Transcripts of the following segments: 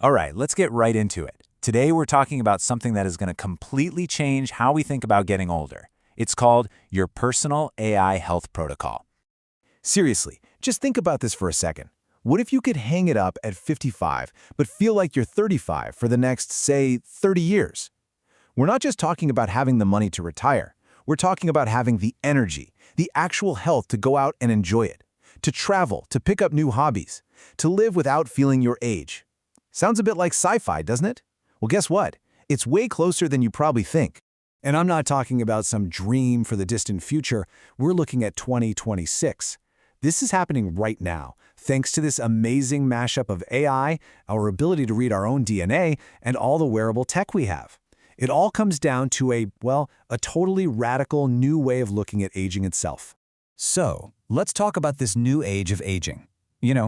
All right, let's get right into it. Today we're talking about something that is going to completely change how we think about getting older. It's called your personal AI health protocol. Seriously, just think about this for a second. What if you could hang it up at 55, but feel like you're 35 for the next, say, 30 years? We're not just talking about having the money to retire. We're talking about having the energy, the actual health to go out and enjoy it, to travel, to pick up new hobbies, to live without feeling your age. Sounds a bit like sci-fi, doesn't it? Well, guess what? It's way closer than you probably think. And I'm not talking about some dream for the distant future. We're looking at 2026. This is happening right now, thanks to this amazing mashup of AI, our ability to read our own DNA, and all the wearable tech we have. It all comes down to a totally radical new way of looking at aging itself. So, let's talk about this new age of aging.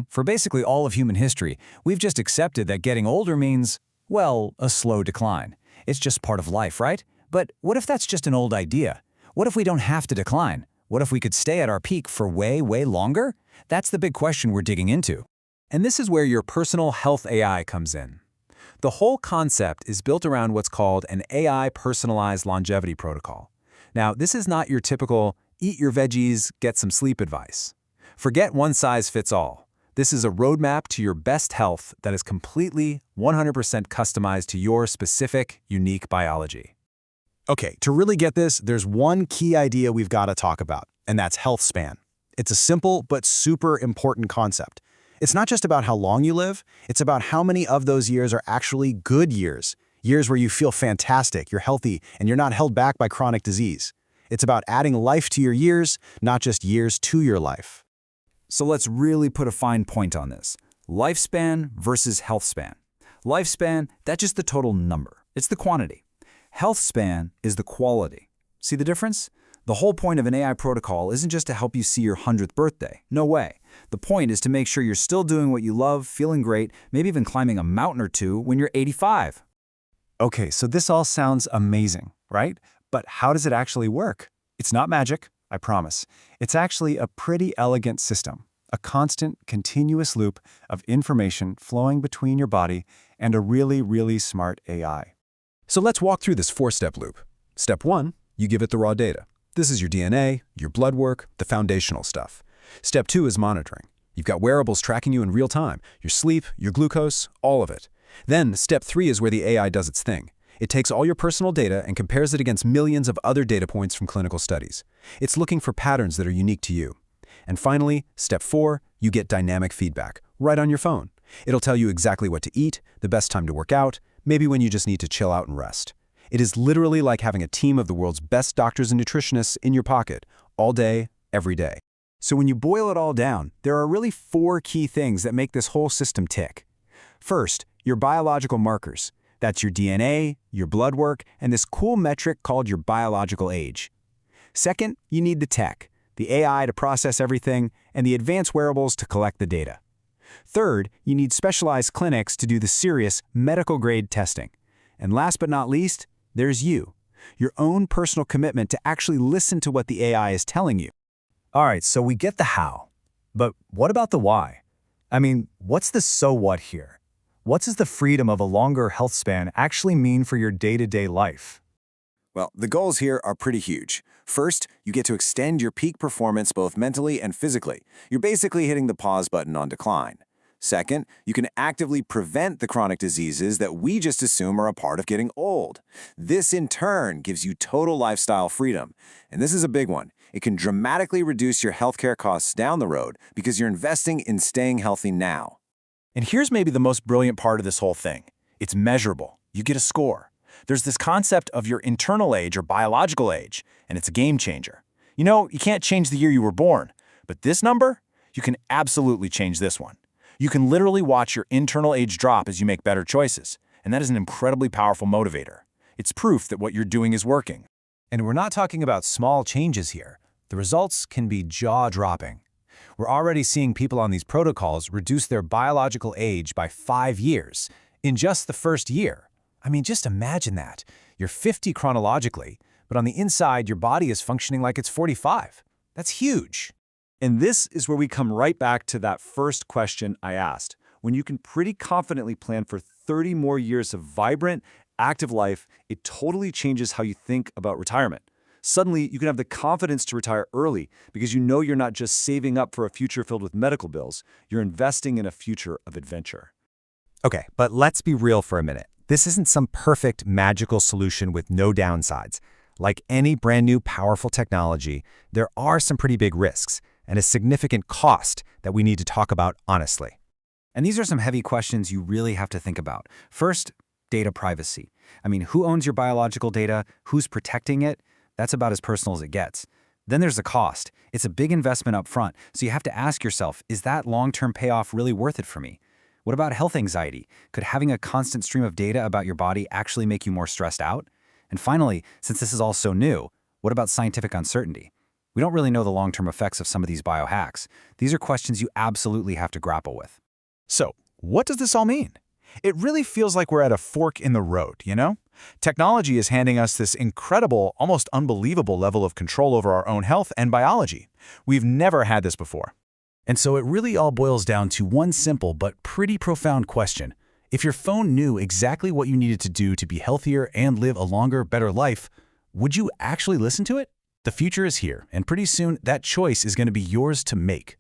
For basically all of human history, we've just accepted that getting older means, well, a slow decline. It's just part of life, right? But what if that's just an old idea? What if we don't have to decline? What if we could stay at our peak for way, way longer? That's the big question we're digging into. And this is where your personal health AI comes in. The whole concept is built around what's called an AI personalized longevity protocol. Now, this is not your typical eat your veggies, get some sleep advice. Forget one size fits all. This is a roadmap to your best health that is completely 100% customized to your specific, unique biology. Okay, to really get this, there's one key idea we've got to talk about, and that's health span. It's a simple but super important concept. It's not just about how long you live, it's about how many of those years are actually good years. Years where you feel fantastic, you're healthy, and you're not held back by chronic disease. It's about adding life to your years, not just years to your life. So let's really put a fine point on this. Lifespan versus health span. Lifespan, that's just the total number. It's the quantity. Health span is the quality. See the difference? The whole point of an AI protocol isn't just to help you see your 100th birthday. No way. The point is to make sure you're still doing what you love, feeling great, maybe even climbing a mountain or two when you're 85. Okay, so this all sounds amazing, right? But how does it actually work? It's not magic, I promise. It's actually a pretty elegant system, a constant, continuous loop of information flowing between your body and a really, really smart AI. So let's walk through this 4-step loop. Step 1, you give it the raw data. This is your DNA, your blood work, the foundational stuff. Step 2 is monitoring. You've got wearables tracking you in real time, your sleep, your glucose, all of it. Then Step 3 is where the AI does its thing. It takes all your personal data and compares it against millions of other data points from clinical studies. It's looking for patterns that are unique to you. And finally, Step 4, you get dynamic feedback, right on your phone. It'll tell you exactly what to eat, the best time to work out, maybe when you just need to chill out and rest. It is literally like having a team of the world's best doctors and nutritionists in your pocket, all day, every day. So when you boil it all down, there are really 4 key things that make this whole system tick. First, your biological markers. That's your DNA, your blood work, and this cool metric called your biological age. Second, you need the tech, the AI to process everything, and the advanced wearables to collect the data. Third, you need specialized clinics to do the serious medical-grade testing. And last but not least, there's you, your own personal commitment to actually listen to what the AI is telling you. All right, so we get the how. But what about the why? I mean, what's the so what here? What does the freedom of a longer health span actually mean for your day-to-day life? Well, the goals here are pretty huge. First, you get to extend your peak performance both mentally and physically. You're basically hitting the pause button on decline. Second, you can actively prevent the chronic diseases that we just assume are a part of getting old. This, in turn, gives you total lifestyle freedom. And this is a big one. It can dramatically reduce your healthcare costs down the road because you're investing in staying healthy now. And here's maybe the most brilliant part of this whole thing. It's measurable. You get a score. There's this concept of your internal age or biological age, and it's a game changer. You can't change the year you were born, but this number, you can absolutely change this one. You can literally watch your internal age drop as you make better choices, and that is an incredibly powerful motivator. It's proof that what you're doing is working. And we're not talking about small changes here. The results can be jaw-dropping. We're already seeing people on these protocols reduce their biological age by 5 years in just the first year. I mean, just imagine that. You're 50 chronologically, but on the inside, your body is functioning like it's 45. That's huge. And this is where we come right back to that first question I asked. when you can pretty confidently plan for 30 more years of vibrant, active life, it totally changes how you think about retirement. Suddenly, you can have the confidence to retire early because you know you're not just saving up for a future filled with medical bills, you're investing in a future of adventure. Okay, but let's be real for a minute. This isn't some perfect, magical solution with no downsides. Like any brand new, powerful technology, there are some pretty big risks and a significant cost that we need to talk about honestly. And these are some heavy questions you really have to think about. First, data privacy. I mean, who owns your biological data? Who's protecting it? That's about as personal as it gets. Then there's the cost. It's a big investment up front, so you have to ask yourself, is that long-term payoff really worth it for me? What about health anxiety? Could having a constant stream of data about your body actually make you more stressed out? And finally, since this is all so new, what about scientific uncertainty? We don't really know the long-term effects of some of these biohacks. These are questions you absolutely have to grapple with. So, what does this all mean? It really feels like we're at a fork in the road, you know? Technology is handing us this incredible, almost unbelievable level of control over our own health and biology. We've never had this before. And so it really all boils down to one simple but pretty profound question. If your phone knew exactly what you needed to do to be healthier and live a longer, better life, would you actually listen to it? The future is here, and pretty soon that choice is going to be yours to make.